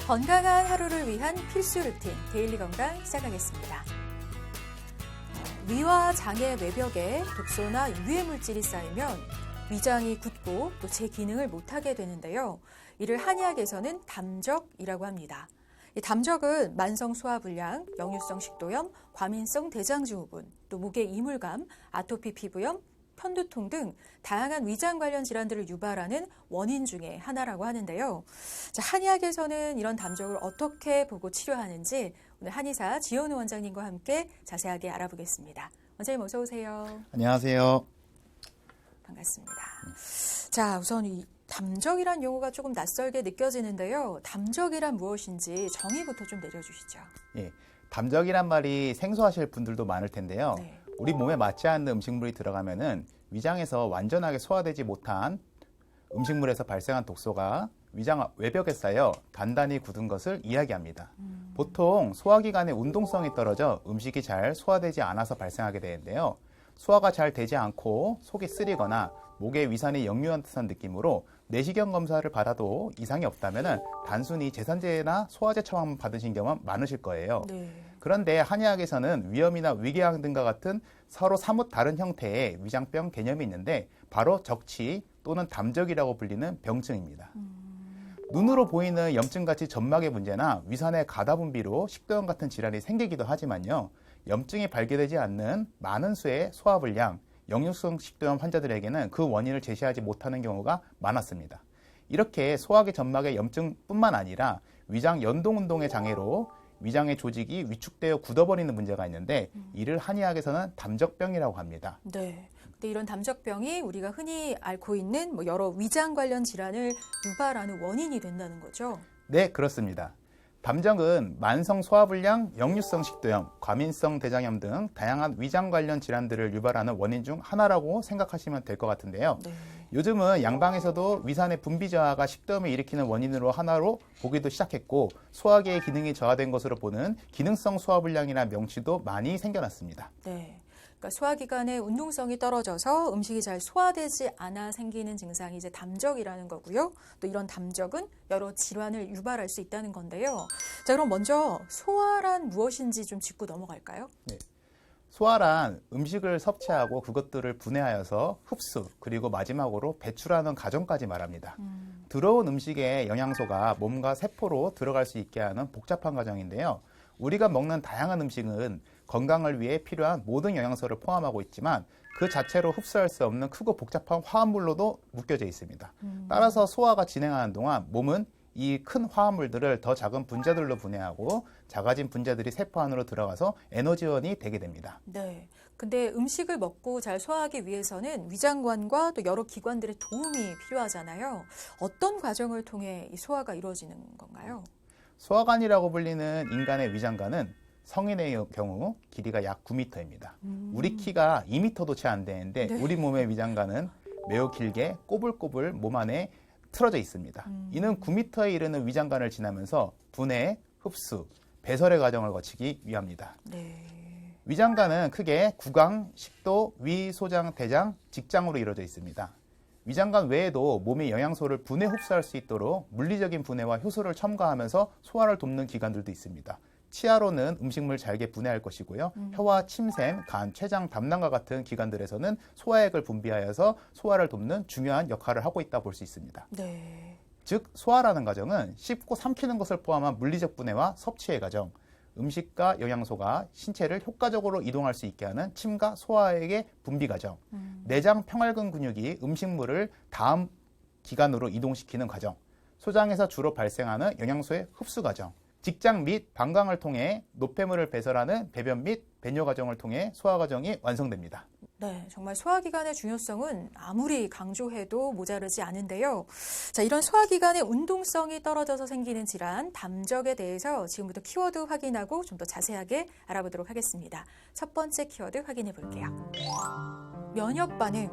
건강한 하루를 위한 필수 루틴 데일리 건강 시작하겠습니다. 위와 장의 외벽에 독소나 유해 물질이 쌓이면 위장이 굳고 또 제 기능을 못하게 되는데요. 이를 한의학에서는 담적이라고 합니다. 이 담적은 만성 소화불량, 역류성 식도염, 과민성 대장증후군, 또 목의 이물감, 아토피 피부염, 편두통 등 다양한 위장 관련 질환들을 유발하는 원인 중에 하나라고 하는데요. 자, 한의학에서는 이런 담적을 어떻게 보고 치료하는지 오늘 한의사 지현우 원장님과 함께 자세하게 알아보겠습니다. 원장님 어서 오세요. 안녕하세요. 반갑습니다. 자, 우선 이 담적이란 용어가 조금 낯설게 느껴지는데요. 담적이란 무엇인지 정의부터 좀 내려주시죠. 예, 담적이란 말이 생소하실 분들도 많을 텐데요. 네. 우리 몸에 맞지 않는 음식물이 들어가면은 위장에서 완전하게 소화되지 못한 음식물에서 발생한 독소가 위장 외벽에 쌓여 단단히 굳은 것을 이야기합니다. 보통 소화기관의 운동성이 떨어져 음식이 잘 소화되지 않아서 발생하게 되는데요. 소화가 잘 되지 않고 속이 쓰리거나 목에 위산이 역류한 듯한 느낌으로 내시경 검사를 받아도 이상이 없다면 단순히 제산제나 소화제 처방 받으신 경우 많으실 거예요. 네. 그런데 한의학에서는 위염이나 위궤양 등과 같은 서로 사뭇 다른 형태의 위장병 개념이 있는데 바로 적치 또는 담적이라고 불리는 병증입니다. 눈으로 보이는 염증같이 점막의 문제나 위산의 가다분비로 식도염 같은 질환이 생기기도 하지만요. 염증이 발견되지 않는 많은 수의 소화불량, 역류성 식도염 환자들에게는 그 원인을 제시하지 못하는 경우가 많았습니다. 이렇게 소화기 점막의 염증뿐만 아니라 위장 연동운동의 장애로 위장의 조직이 위축되어 굳어버리는 문제가 있는데 이를 한의학에서는 담적병이라고 합니다. 네. 근데 이런 담적병이 우리가 흔히 앓고 있는 여러 위장 관련 질환을 유발하는 원인이 된다는 거죠? 네, 그렇습니다. 담적은 만성 소화불량, 역류성 식도염, 과민성 대장염 등 다양한 위장 관련 질환들을 유발하는 원인 중 하나라고 생각하시면 될 것 같은데요. 네. 요즘은 양방에서도 위산의 분비 저하가 식도염을 일으키는 원인으로 하나로 보기도 시작했고 소화기의 기능이 저하된 것으로 보는 기능성 소화불량이라는 명칭도 많이 생겨났습니다. 네. 그러니까 소화기관의 운동성이 떨어져서 음식이 잘 소화되지 않아 생기는 증상이 이제 담적이라는 거고요. 또 이런 담적은 여러 질환을 유발할 수 있다는 건데요. 자, 그럼 먼저 소화란 무엇인지 좀 짚고 넘어갈까요? 네. 소화란 음식을 섭취하고 그것들을 분해하여서 흡수 그리고 마지막으로 배출하는 과정까지 말합니다. 들어온 음식의 영양소가 몸과 세포로 들어갈 수 있게 하는 복잡한 과정인데요. 우리가 먹는 다양한 음식은 건강을 위해 필요한 모든 영양소를 포함하고 있지만 그 자체로 흡수할 수 없는 크고 복잡한 화합물로도 묶여져 있습니다. 따라서 소화가 진행하는 동안 몸은 이 큰 화합물들을 더 작은 분자들로 분해하고 작아진 분자들이 세포 안으로 들어가서 에너지원이 되게 됩니다. 네. 근데 음식을 먹고 잘 소화하기 위해서는 위장관과 또 여러 기관들의 도움이 필요하잖아요. 어떤 과정을 통해 이 소화가 이루어지는 건가요? 소화관이라고 불리는 인간의 위장관은 성인의 경우 길이가 약 9m입니다. 우리 키가 2m도 채 안 되는데 네. 우리 몸의 위장관은 매우 길게 꼬불꼬불 몸 안에 틀어져 있습니다. 이는 9m에 이르는 위장관을 지나면서 분해, 흡수, 배설의 과정을 거치기 위함이다. 네. 위장관은 크게 구강, 식도, 위, 소장, 대장, 직장으로 이루어져 있습니다. 위장관 외에도 몸이 영양소를 분해 흡수할 수 있도록 물리적인 분해와 효소를 첨가하면서 소화를 돕는 기관들도 있습니다. 치아로는 음식물 잘게 분해할 것이고요. 혀와 침샘, 간, 췌장, 담낭과 같은 기관들에서는 소화액을 분비하여서 소화를 돕는 중요한 역할을 하고 있다 볼 수 있습니다. 네. 즉 소화라는 과정은 씹고 삼키는 것을 포함한 물리적 분해와 섭취의 과정, 음식과 영양소가 신체를 효과적으로 이동할 수 있게 하는 침과 소화액의 분비 과정, 내장 평활근 근육이 음식물을 다음 기관으로 이동시키는 과정, 소장에서 주로 발생하는 영양소의 흡수 과정, 직장 및 방광을 통해 노폐물을 배설하는 배변 및 배뇨 과정을 통해 소화 과정이 완성됩니다. 네, 정말 소화기관의 중요성은 아무리 강조해도 모자르지 않은데요. 자, 이런 소화기관의 운동성이 떨어져서 생기는 질환, 담적에 대해서 지금부터 키워드 확인하고 좀 더 자세하게 알아보도록 하겠습니다. 첫 번째 키워드 확인해 볼게요. 면역 반응.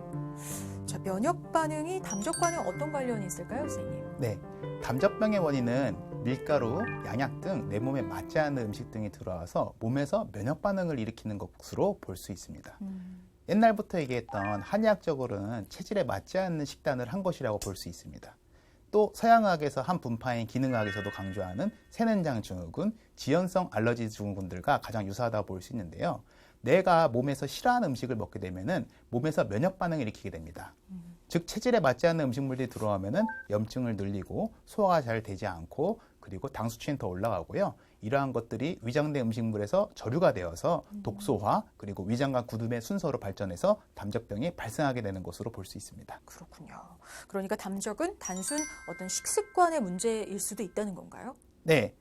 자, 면역 반응이 담적과는 어떤 관련이 있을까요, 선생님? 네, 담적병의 원인은 밀가루, 양약 등 내 몸에 맞지 않는 음식 등이 들어와서 몸에서 면역 반응을 일으키는 것으로 볼 수 있습니다. 옛날부터 얘기했던 한의학적으로는 체질에 맞지 않는 식단을 한 것이라고 볼 수 있습니다. 또 서양의학에서 한 분파인 기능의학에서도 강조하는 세는장 증후군, 지연성 알러지 증후군들과 가장 유사하다고 볼 수 있는데요. 내가 몸에서 싫어하는 음식을 먹게 되면은 몸에서 면역 반응을 일으키게 됩니다. 즉 체질에 맞지 않는 음식물들이 들어오면은 염증을 늘리고 소화가 잘 되지 않고 그리고 당 수치는 더 올라가고요. 이러한 것들이 위장된 음식물에서 저류가 되어서 독소화 그리고 위장과 구듬의 순서로 발전해서 담적병이 발생하게 되는 것으로 볼 수 있습니다. 그렇군요. 그러니까 담적은 단순 어떤 식습관의 문제일 수도 있다는 건가요? 네.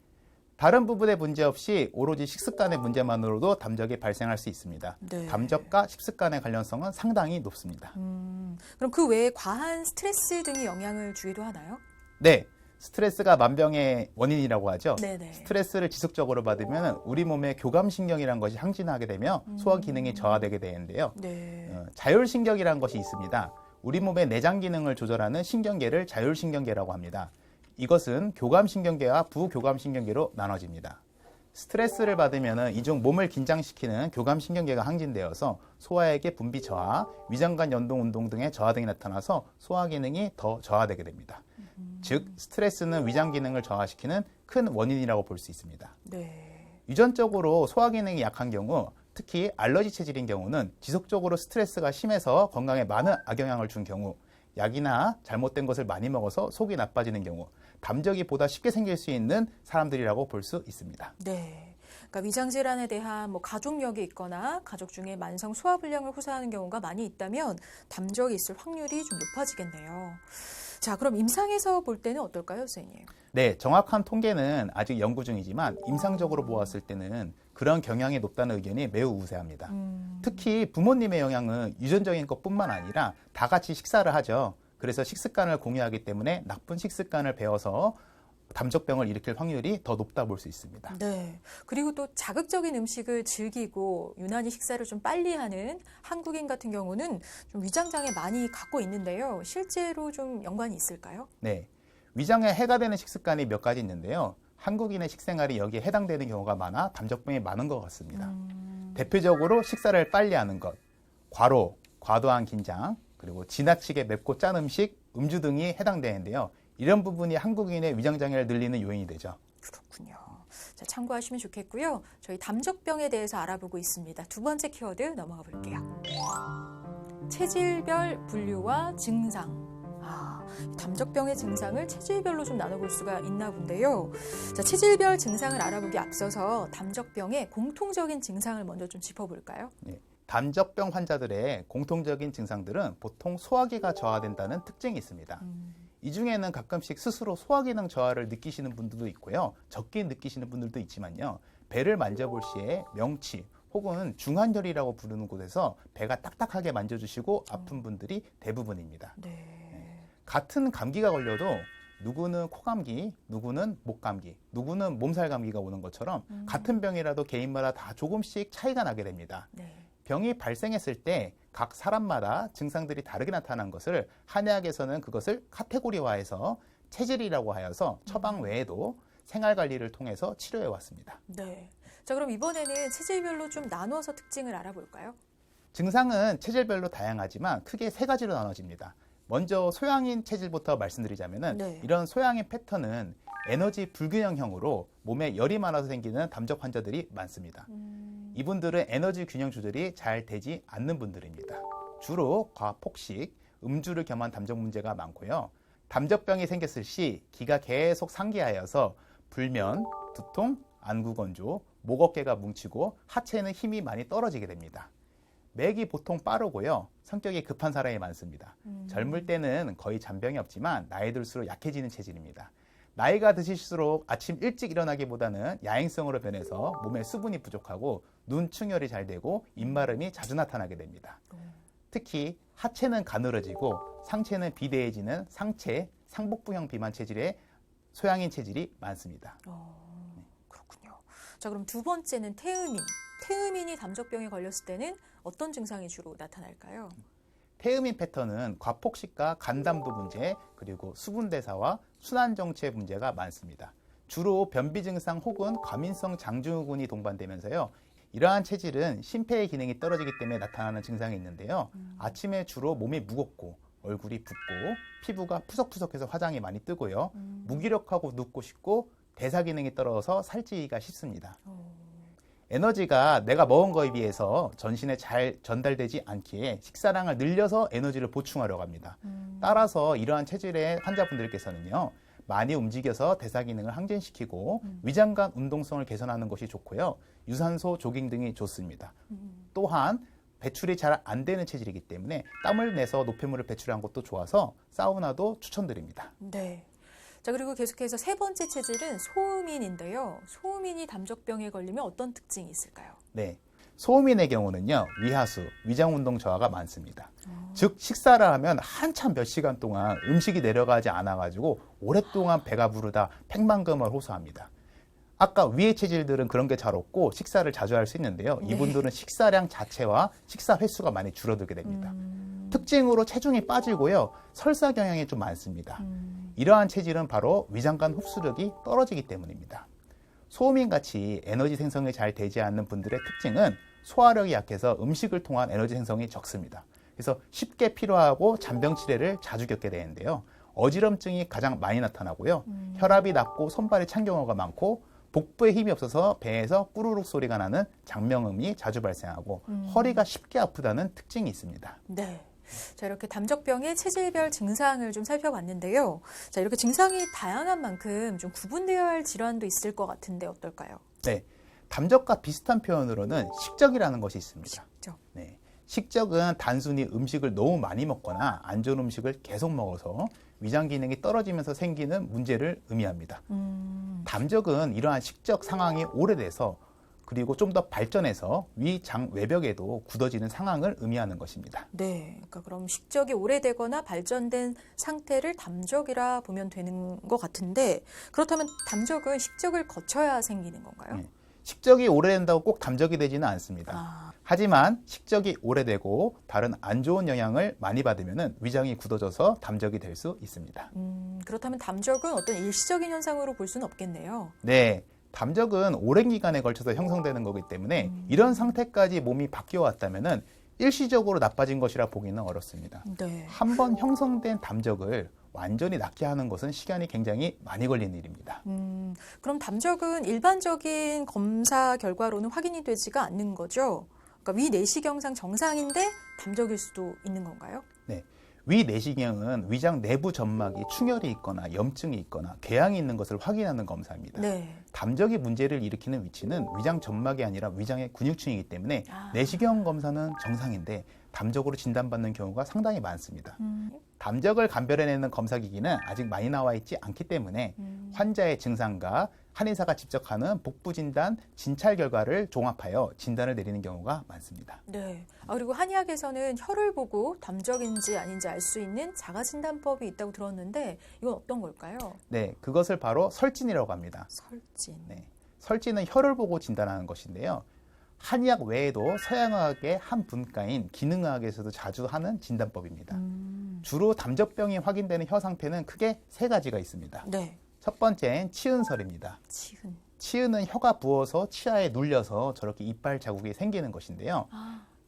다른 부분에 문제 없이 오로지 식습관의 문제만으로도 담적이 발생할 수 있습니다. 네. 담적과 식습관의 관련성은 상당히 높습니다. 그럼 그 외에 과한 스트레스 등이 영향을 주기도 하나요? 네. 스트레스가 만병의 원인이라고 하죠. 네네. 스트레스를 지속적으로 받으면 우리 몸의 교감신경이라는 것이 항진하게 되며 소화 기능이 저하되게 되는데요. 네. 자율신경이라는 것이 있습니다. 우리 몸의 내장 기능을 조절하는 신경계를 자율신경계라고 합니다. 이것은 교감신경계와 부교감신경계로 나눠집니다. 스트레스를 받으면 이중 몸을 긴장시키는 교감신경계가 항진되어서 소화액의 분비 저하, 위장 간 연동 운동 등의 저하 등이 나타나서 소화 기능이 더 저하되게 됩니다. 즉 스트레스는 위장 기능을 저하시키는 큰 원인이라고 볼 수 있습니다. 네. 유전적으로 소화 기능이 약한 경우, 특히 알러지 체질인 경우는 지속적으로 스트레스가 심해서 건강에 많은 악영향을 준 경우, 약이나 잘못된 것을 많이 먹어서 속이 나빠지는 경우, 담적이 보다 쉽게 생길 수 있는 사람들이라고 볼 수 있습니다. 네. 그러니까 위장 질환에 대한 가족력이 있거나 가족 중에 만성 소화불량을 호소하는 경우가 많이 있다면 담적이 있을 확률이 좀 높아지겠네요. 자, 그럼 임상에서 볼 때는 어떨까요, 선생님? 네, 정확한 통계는 아직 연구 중이지만 임상적으로 보았을 때는 그런 경향이 높다는 의견이 매우 우세합니다. 특히 부모님의 영향은 유전적인 것뿐만 아니라 다 같이 식사를 하죠. 그래서 식습관을 공유하기 때문에 나쁜 식습관을 배워서 담적병을 일으킬 확률이 더 높다 볼 수 있습니다. 네. 그리고 또 자극적인 음식을 즐기고 유난히 식사를 좀 빨리 하는 한국인 같은 경우는 좀 위장장애 많이 갖고 있는데요. 실제로 좀 연관이 있을까요? 네. 위장에 해가 되는 식습관이 몇 가지 있는데요. 한국인의 식생활이 여기에 해당되는 경우가 많아 담적병이 많은 것 같습니다. 대표적으로 식사를 빨리 하는 것, 과로, 과도한 긴장, 그리고 지나치게 맵고 짠 음식, 음주 등이 해당되는데요. 이런 부분이 한국인의 위장장애를 늘리는 요인이 되죠. 그렇군요. 자, 참고하시면 좋겠고요. 저희 담적병에 대해서 알아보고 있습니다. 두 번째 키워드 넘어가 볼게요. 체질별 분류와 증상. 담적병의 증상을 체질별로 좀 나눠볼 수가 있나 본데요. 자, 체질별 증상을 알아보기 앞서서 담적병의 공통적인 증상을 먼저 좀 짚어볼까요? 네. 담적병 환자들의 공통적인 증상들은 보통 소화기가 저하된다는 특징이 있습니다. 이 중에는 가끔씩 스스로 소화기능 저하를 느끼시는 분들도 있고요. 적게 느끼시는 분들도 있지만요. 배를 만져볼 시에 명치 혹은 중환혈이라고 부르는 곳에서 배가 딱딱하게 만져주시고 아픈 분들이 대부분입니다. 네. 같은 감기가 걸려도 누구는 코감기, 누구는 목감기, 누구는 몸살 감기가 오는 것처럼 같은 병이라도 개인마다 다 조금씩 차이가 나게 됩니다. 네. 병이 발생했을 때 각 사람마다 증상들이 다르게 나타난 것을 한의학에서는 그것을 카테고리화해서 체질이라고 하여서 처방 외에도 생활관리를 통해서 치료해 왔습니다. 네. 자, 그럼 이번에는 체질별로 좀 나누어서 특징을 알아볼까요? 증상은 체질별로 다양하지만 크게 세 가지로 나눠집니다. 먼저 소양인 체질부터 말씀드리자면은 네. 이런 소양인 패턴은 에너지 불균형형으로 몸에 열이 많아서 생기는 담적 환자들이 많습니다. 이분들은 에너지 균형 조절이 잘 되지 않는 분들입니다. 주로 과폭식, 음주를 겸한 담적 문제가 많고요. 담적병이 생겼을 시 기가 계속 상기하여서 불면, 두통, 안구건조, 목 어깨가 뭉치고 하체에는 힘이 많이 떨어지게 됩니다. 맥이 보통 빠르고요. 성격이 급한 사람이 많습니다. 젊을 때는 거의 잔병이 없지만 나이 들수록 약해지는 체질입니다. 나이가 드실수록 아침 일찍 일어나기보다는 야행성으로 변해서 몸에 수분이 부족하고 눈충혈이 잘 되고 입마름이 자주 나타나게 됩니다. 특히 하체는 가늘어지고 상체는 비대해지는 상체, 상복부형 비만 체질의 소양인 체질이 많습니다. 그렇군요. 자, 그럼 두 번째는 태음인. 태음인이 담적병에 걸렸을 때는 어떤 증상이 주로 나타날까요? 태음인 패턴은 과폭식과 간담도 문제, 그리고 수분대사와 순환정체 문제가 많습니다. 주로 변비 증상 혹은 과민성 장증후군이 동반되면서요. 이러한 체질은 심폐의 기능이 떨어지기 때문에 나타나는 증상이 있는데요. 아침에 주로 몸이 무겁고 얼굴이 붓고 피부가 푸석푸석해서 화장이 많이 뜨고요. 무기력하고 눕고 싶고 대사 기능이 떨어져서 살찌기가 쉽습니다. 에너지가 내가 먹은 거에 비해서 전신에 잘 전달되지 않기에 식사량을 늘려서 에너지를 보충하려고 합니다. 따라서 이러한 체질의 환자분들께서는요, 많이 움직여서 대사 기능을 항진시키고 위장관 운동성을 개선하는 것이 좋고요. 유산소, 조깅 등이 좋습니다. 또한 배출이 잘 안 되는 체질이기 때문에 땀을 내서 노폐물을 배출한 것도 좋아서 사우나도 추천드립니다. 네. 자, 그리고 계속해서 세 번째 체질은 소음인인데요. 소음인이 담적병에 걸리면 어떤 특징이 있을까요? 네. 소음인의 경우는요, 위하수, 위장운동 저하가 많습니다. 즉, 식사를 하면 한참 몇 시간 동안 음식이 내려가지 않아가지고 오랫동안 배가 부르다 팽만감을 호소합니다. 아까 위의 체질들은 그런 게 잘 없고 식사를 자주 할 수 있는데요. 이분들은 식사량 자체와 식사 횟수가 많이 줄어들게 됩니다. 특징으로 체중이 빠지고요. 설사 경향이 좀 많습니다. 이러한 체질은 바로 위장관 흡수력이 떨어지기 때문입니다. 소음인같이 에너지 생성이 잘 되지 않는 분들의 특징은 소화력이 약해서 음식을 통한 에너지 생성이 적습니다. 그래서 쉽게 피로하고 잔병 치레를 자주 겪게 되는데요. 어지럼증이 가장 많이 나타나고요. 혈압이 낮고 손발이 찬 경우가 많고 복부에 힘이 없어서 배에서 꾸르륵 소리가 나는 장명음이 자주 발생하고 허리가 쉽게 아프다는 특징이 있습니다. 네. 자, 이렇게 담적병의 체질별 증상을 좀 살펴봤는데요. 자, 이렇게 증상이 다양한 만큼 좀 구분되어야 할 질환도 있을 것 같은데 어떨까요? 네. 담적과 비슷한 표현으로는 식적이라는 것이 있습니다. 식적. 네. 식적은 단순히 음식을 너무 많이 먹거나 안 좋은 음식을 계속 먹어서 위장 기능이 떨어지면서 생기는 문제를 의미합니다. 담적은 이러한 식적 상황이 오래돼서 그리고 좀 더 발전해서 위장 외벽에도 굳어지는 상황을 의미하는 것입니다. 네, 그러니까 그럼 식적이 오래되거나 발전된 상태를 담적이라 보면 되는 것 같은데 그렇다면 담적은 식적을 거쳐야 생기는 건가요? 네. 식적이 오래된다고 꼭 담적이 되지는 않습니다. 하지만 식적이 오래되고 다른 안 좋은 영향을 많이 받으면 위장이 굳어져서 담적이 될 수 있습니다. 그렇다면 담적은 어떤 일시적인 현상으로 볼 수는 없겠네요. 네. 담적은 오랜 기간에 걸쳐서 형성되는 거기 때문에 이런 상태까지 몸이 바뀌어 왔다면 일시적으로 나빠진 것이라 보기는 어렵습니다. 네. 한번 형성된 담적을 완전히 낫게 하는 것은 시간이 굉장히 많이 걸리는 일입니다. 그럼 담적은 일반적인 검사 결과로는 확인이 되지가 않는 거죠? 그러니까 위 내시경상 정상인데 담적일 수도 있는 건가요? 네. 위 내시경은 위장 내부 점막이 충혈이 있거나 염증이 있거나 궤양이 있는 것을 확인하는 검사입니다. 네. 담적이 문제를 일으키는 위치는 위장 점막이 아니라 위장의 근육층이기 때문에 내시경 검사는 정상인데 담적으로 진단받는 경우가 상당히 많습니다. 담적을 감별해내는 검사기기는 아직 많이 나와 있지 않기 때문에 환자의 증상과 한의사가 직접 하는 복부 진단, 진찰 결과를 종합하여 진단을 내리는 경우가 많습니다. 네. 그리고 한의학에서는 혈을 보고 담적인지 아닌지 알 수 있는 자가진단법이 있다고 들었는데 이건 어떤 걸까요? 네, 그것을 바로 설진이라고 합니다. 설진. 네, 설진은 혈을 보고 진단하는 것인데요. 한의학 외에도 서양의학의 한 분과인 기능의학에서도 자주 하는 진단법입니다. 주로 담적병이 확인되는 혀 상태는 크게 세 가지가 있습니다. 네. 첫 번째는 치은설입니다. 치은. 치은은 혀가 부어서 치아에 눌려서 저렇게 이빨 자국이 생기는 것인데요.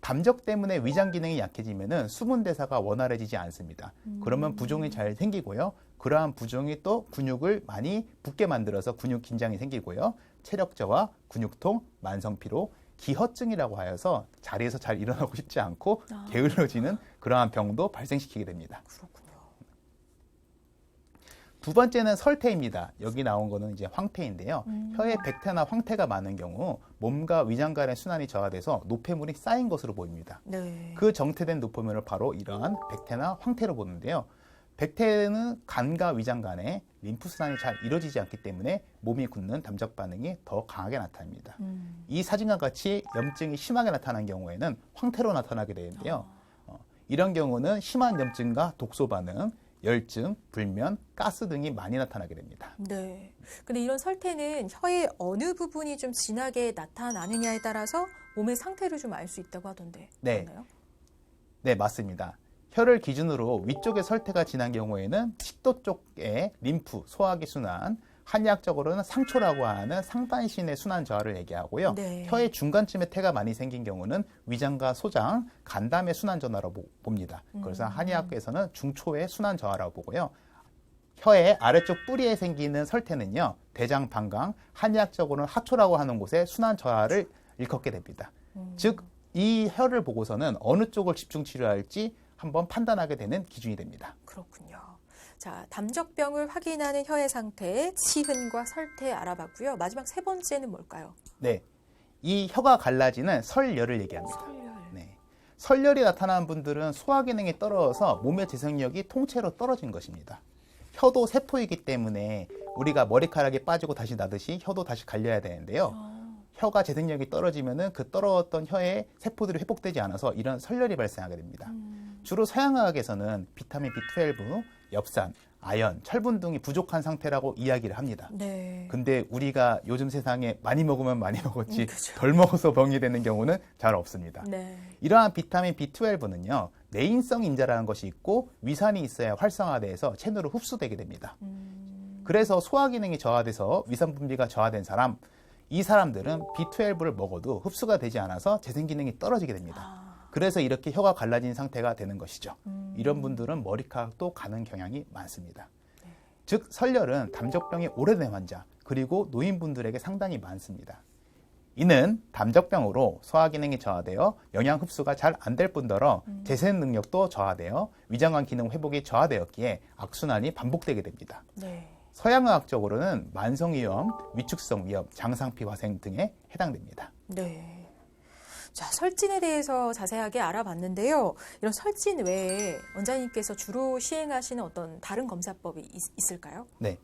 담적 때문에 위장 기능이 약해지면 수분 대사가 원활해지지 않습니다. 그러면 부종이 잘 생기고요. 그러한 부종이 또 근육을 많이 붓게 만들어서 근육 긴장이 생기고요. 체력 저하, 근육통, 만성 피로, 기허증이라고 하여서 자리에서 잘 일어나고 싶지 않고 게을러지는 그러한 병도 발생시키게 됩니다. 그렇군요. 두 번째는 설태입니다. 여기 나온 거는 이제 황태인데요. 혀에 백태나 황태가 많은 경우 몸과 위장 간의 순환이 저하돼서 노폐물이 쌓인 것으로 보입니다. 네. 그 정체된 노폐물을 바로 이러한 백태나 황태로 보는데요. 백태는 간과 위장 간에 림프순환이 잘 이루어지지 않기 때문에 몸이 굳는 담적 반응이 더 강하게 나타납니다. 이 사진과 같이 염증이 심하게 나타난 경우에는 황태로 나타나게 되는데요. 이런 경우는 심한 염증과 독소 반응, 열증, 불면, 가스 등이 많이 나타나게 됩니다. 네. 근데 이런 설태는 혀의 어느 부분이 좀 진하게 나타나느냐에 따라서 몸의 상태를 좀 알 수 있다고 하던데. 네. 맞나요? 네, 맞습니다. 혀를 기준으로 위쪽에 설태가 진한 경우에는 식도 쪽에 림프, 소화기 순환, 한의학적으로는 상초라고 하는 상반신의 순환 저하를 얘기하고요. 네. 혀의 중간쯤에 태가 많이 생긴 경우는 위장과 소장, 간담의 순환 전화로 봅니다. 그래서 한의학에서는 중초의 순환 저하라고 보고요. 혀의 아래쪽 뿌리에 생기는 설태는요, 대장, 방광, 한의학적으로는 하초라고 하는 곳에 순환 저하를 일컫게 됩니다. 즉, 이 혀를 보고서는 어느 쪽을 집중 치료할지 한번 판단하게 되는 기준이 됩니다. 그렇군요. 자, 담적병을 확인하는 혀의 상태, 치흔과 설태 알아봤고요. 마지막 세 번째는 뭘까요? 네, 이 혀가 갈라지는 설열을 얘기합니다. 설열. 네. 설열이 나타나는 분들은 소화 기능이 떨어져서 몸의 재생력이 통째로 떨어진 것입니다. 혀도 세포이기 때문에 우리가 머리카락이 빠지고 다시 나듯이 혀도 다시 갈려야 되는데요. 혀가 재생력이 떨어지면은 그 떨어졌던 혀의 세포들이 회복되지 않아서 이런 설열이 발생하게 됩니다. 주로 서양의학에서는 비타민 B12, 엽산, 아연, 철분 등이 부족한 상태라고 이야기를 합니다. 네. 근데 우리가 요즘 세상에 많이 먹으면 많이 먹었지 그죠. 덜 먹어서 병이 되는 경우는 잘 없습니다. 네. 이러한 비타민 B12는요, 내인성 인자라는 것이 있고 위산이 있어야 활성화돼서 체내로 흡수되게 됩니다. 그래서 소화 기능이 저하돼서 위산 분비가 저하된 사람, 이 사람들은 B12를 먹어도 흡수가 되지 않아서 재생 기능이 떨어지게 됩니다. 그래서 이렇게 혀가 갈라진 상태가 되는 것이죠. 이런 분들은 머리카락도 가는 경향이 많습니다. 즉 설열은 담적병이 오래된 환자 그리고 노인분들에게 상당히 많습니다. 이는 담적병으로 소화 기능이 저하되어 영양 흡수가 잘 안 될 뿐더러 재생 능력도 저하되어 위장관 기능 회복이 저하되었기에 악순환이 반복되게 됩니다. 네. 서양의학적으로는 만성위염, 위축성 위염, 장상피 화생 등에 해당됩니다. 네. 자, 설진에 대해서 자세하게 알아봤는데요. 이런 설진 외에 원장님께서 주로 시행하시는 어떤 다른 검사법이 있을까요? 네.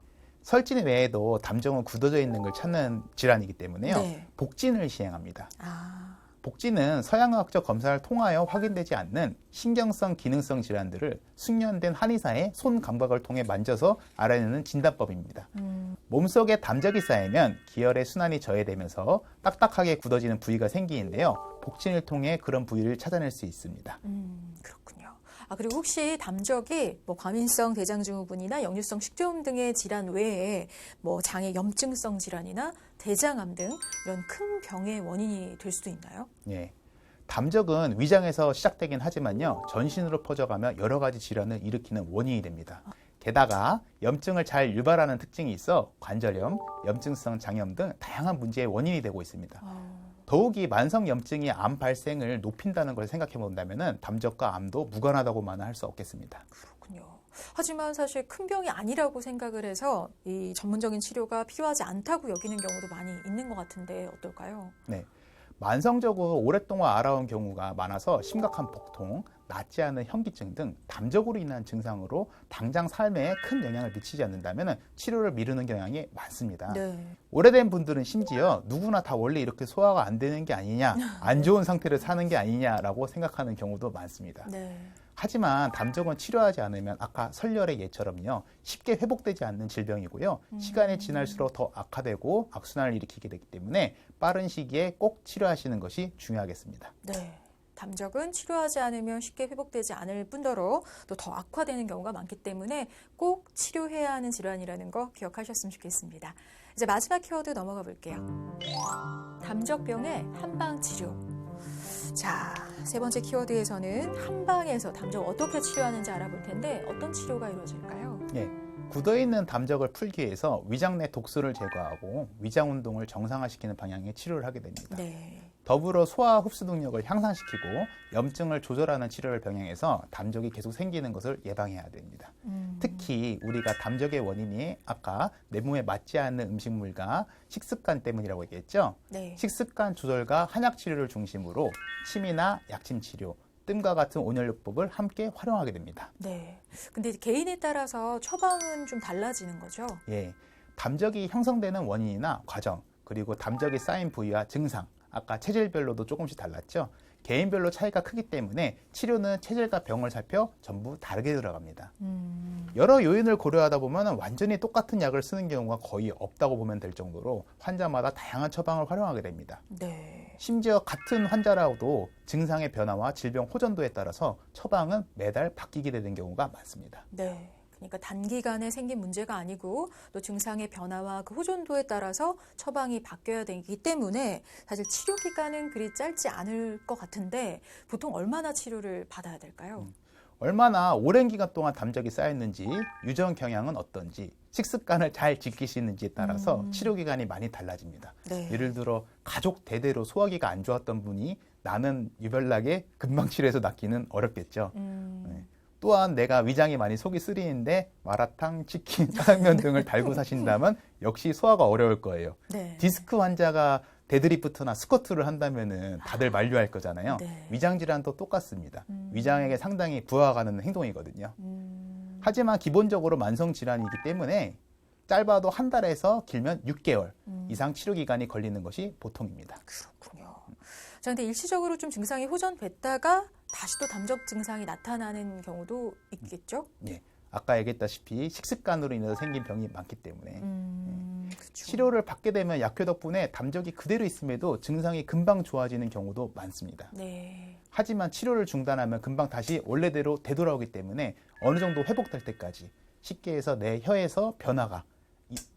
설진 외에도 담정은 굳어져 있는 걸 찾는 질환이기 때문에요. 네. 복진을 시행합니다. 아, 복진은 서양의학적 검사를 통하여 확인되지 않는 신경성, 기능성 질환들을 숙련된 한의사의 손 감각을 통해 만져서 알아내는 진단법입니다. 몸속에 담적이 쌓이면 기혈의 순환이 저해되면서 딱딱하게 굳어지는 부위가 생기는데요. 복진을 통해 그런 부위를 찾아낼 수 있습니다. 그렇군요. 아, 그리고 혹시 담적이 뭐 과민성 대장증후군이나 역류성 식도염 등의 질환 외에 뭐 장의 염증성 질환이나 대장암 등 이런 큰 병의 원인이 될 수도 있나요? 예. 담적은 위장에서 시작되긴 하지만요, 전신으로 퍼져가며 여러 가지 질환을 일으키는 원인이 됩니다. 게다가 염증을 잘 유발하는 특징이 있어 관절염, 염증성 장염 등 다양한 문제의 원인이 되고 있습니다. 더욱이 만성 염증이 암 발생을 높인다는 걸 생각해 본다면 담적과 암도 무관하다고만은 할 수 없겠습니다. 그렇군요. 하지만 사실 큰 병이 아니라고 생각을 해서 이 전문적인 치료가 필요하지 않다고 여기는 경우도 많이 있는 것 같은데 어떨까요? 네. 만성적으로 오랫동안 앓아온 경우가 많아서 심각한 복통, 낫지 않은 현기증 등 담적으로 인한 증상으로 당장 삶에 큰 영향을 미치지 않는다면 치료를 미루는 경향이 많습니다. 네. 오래된 분들은 심지어 누구나 다 원래 이렇게 소화가 안 되는 게 아니냐, 안 좋은 상태를 사는 게 아니냐라고 생각하는 경우도 많습니다. 네. 하지만 담적은 치료하지 않으면 아까 설열의 예처럼요, 쉽게 회복되지 않는 질병이고요. 시간이 지날수록 더 악화되고 악순환을 일으키게 되기 때문에 빠른 시기에 꼭 치료하시는 것이 중요하겠습니다. 네. 담적은 치료하지 않으면 쉽게 회복되지 않을 뿐더러 또 더 악화되는 경우가 많기 때문에 꼭 치료해야 하는 질환이라는 거 기억하셨으면 좋겠습니다. 이제 마지막 키워드 넘어가 볼게요. 담적병의 한방 치료. 자, 세 번째 키워드에서는 한방에서 담적 어떻게 치료하는지 알아볼 텐데 어떤 치료가 이루어질까요? 예, 굳어있는 담적을 풀기 위해서 위장 내 독소를 제거하고 위장 운동을 정상화시키는 방향의 치료를 하게 됩니다. 네. 더불어 소화 흡수 능력을 향상시키고 염증을 조절하는 치료를 병행해서 담적이 계속 생기는 것을 예방해야 됩니다. 특히 우리가 담적의 원인이 아까 내 몸에 맞지 않는 음식물과 식습관 때문이라고 얘기했죠. 네. 식습관 조절과 한약 치료를 중심으로 침이나 약침 치료, 뜸과 같은 온열요법을 함께 활용하게 됩니다. 네. 근데 개인에 따라서 처방은 좀 달라지는 거죠? 예, 담적이 형성되는 원인이나 과정, 그리고 담적이 쌓인 부위와 증상, 아까 체질별로도 조금씩 달랐죠. 개인별로 차이가 크기 때문에 치료는 체질과 병을 살펴 전부 다르게 들어갑니다. 여러 요인을 고려하다 보면 완전히 똑같은 약을 쓰는 경우가 거의 없다고 보면 될 정도로 환자마다 다양한 처방을 활용하게 됩니다. 네. 심지어 같은 환자라도 증상의 변화와 질병 호전도에 따라서 처방은 매달 바뀌게 되는 경우가 많습니다. 네. 그러니까 단기간에 생긴 문제가 아니고 또 증상의 변화와 그 호전도에 따라서 처방이 바뀌어야 되기 때문에 사실 치료 기간은 그리 짧지 않을 것 같은데 보통 얼마나 치료를 받아야 될까요? 얼마나 오랜 기간 동안 담적이 쌓였는지, 유전 경향은 어떤지, 식습관을 잘 지키시는지에 따라서 치료 기간이 많이 달라집니다. 네. 예를 들어 가족 대대로 소화기가 안 좋았던 분이 나는 유별나게 금방 치료해서 낫기는 어렵겠죠. 네. 또한 내가 위장이 많이 속이 쓰리는데 마라탕, 치킨, 짜장면 등을 달고 사신다면 역시 소화가 어려울 거예요. 네. 디스크 환자가 데드리프트나 스쿼트를 한다면은 다들 만류할 거잖아요. 네. 위장 질환도 똑같습니다. 위장에게 상당히 부하가 가는 행동이거든요. 하지만 기본적으로 만성 질환이기 때문에 짧아도 한 달에서 길면 6개월 이상 치료 기간이 걸리는 것이 보통입니다. 그렇군요. 자, 근데 일시적으로 좀 증상이 호전됐다가 다시 또 담적 증상이 나타나는 경우도 있겠죠? 예. 아까 얘기했다시피 식습관으로 인해서 생긴 병이 많기 때문에 그렇죠. 치료를 받게 되면 약효 덕분에 담적이 그대로 있음에도 증상이 금방 좋아지는 경우도 많습니다. 네. 하지만 치료를 중단하면 금방 다시 원래대로 되돌아오기 때문에 어느 정도 회복될 때까지 쉽게 해서 내 혀에서 변화가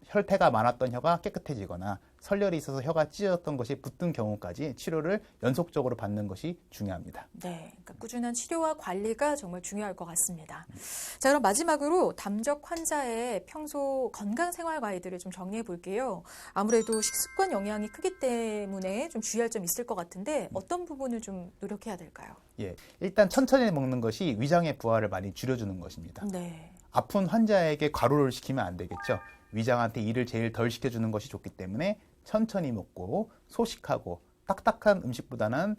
혈태가 많았던 혀가 깨끗해지거나 설열이 있어서 혀가 찢어졌던 것이 붙은 경우까지 치료를 연속적으로 받는 것이 중요합니다. 네, 그러니까 꾸준한 치료와 관리가 정말 중요할 것 같습니다. 자, 그럼 마지막으로 담적 환자의 평소 건강 생활 가이드를 좀 정리해 볼게요. 아무래도 식습관 영향이 크기 때문에 좀 주의할 점 있을 것 같은데 어떤 부분을 좀 노력해야 될까요? 예, 일단 천천히 먹는 것이 위장의 부하를 많이 줄여주는 것입니다. 네. 아픈 환자에게 과로를 시키면 안 되겠죠. 위장한테 일을 제일 덜 시켜주는 것이 좋기 때문에 천천히 먹고 소식하고 딱딱한 음식보다는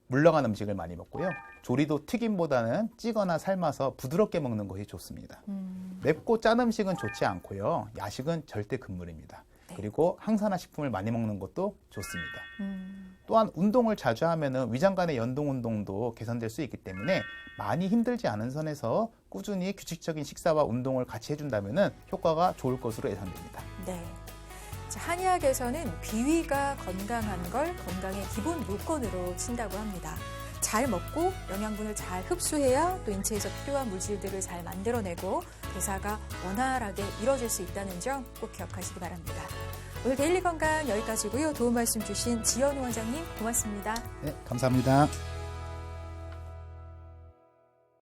물렁한 음식을 많이 먹고요. 조리도 튀김보다는 찌거나 삶아서 부드럽게 먹는 것이 좋습니다. 맵고 짠 음식은 좋지 않고요. 야식은 절대 금물입니다. 네. 그리고 항산화 식품을 많이 먹는 것도 좋습니다. 또한 운동을 자주 하면은 위장 간의 연동 운동도 개선될 수 있기 때문에 많이 힘들지 않은 선에서 꾸준히 규칙적인 식사와 운동을 같이 해준다면은 효과가 좋을 것으로 예상됩니다. 네. 자, 한의학에서는 비위가 건강한 걸 건강의 기본 요건으로 친다고 합니다. 잘 먹고 영양분을 잘 흡수해야 또 인체에서 필요한 물질들을 잘 만들어내고 대사가 원활하게 이루어질 수 있다는 점 꼭 기억하시기 바랍니다. 오늘 데일리 건강 여기까지고요. 도움 말씀 주신 지연우 원장님 고맙습니다. 네, 감사합니다.